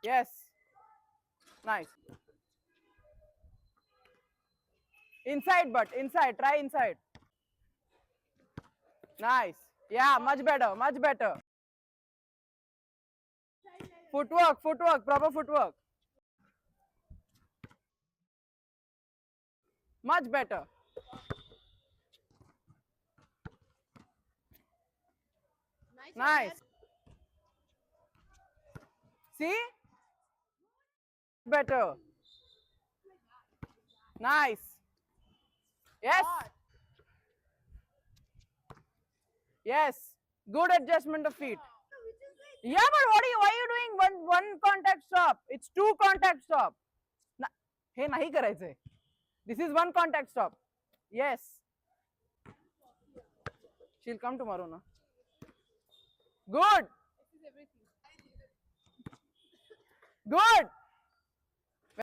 Yes. Nice. Inside, but inside. Try inside. Nice. Yeah, much better. Much better. Footwork. Footwork. Proper footwork. Much better. Nice. See? Better. Nice. Yes. Yes. Good adjustment of feet. Yeah, but why are you doing one contact stop? It's two contact stop. हे नाही करायचंय. This is one contact stop. Yes. She'll come tomorrow, na. Good. Good.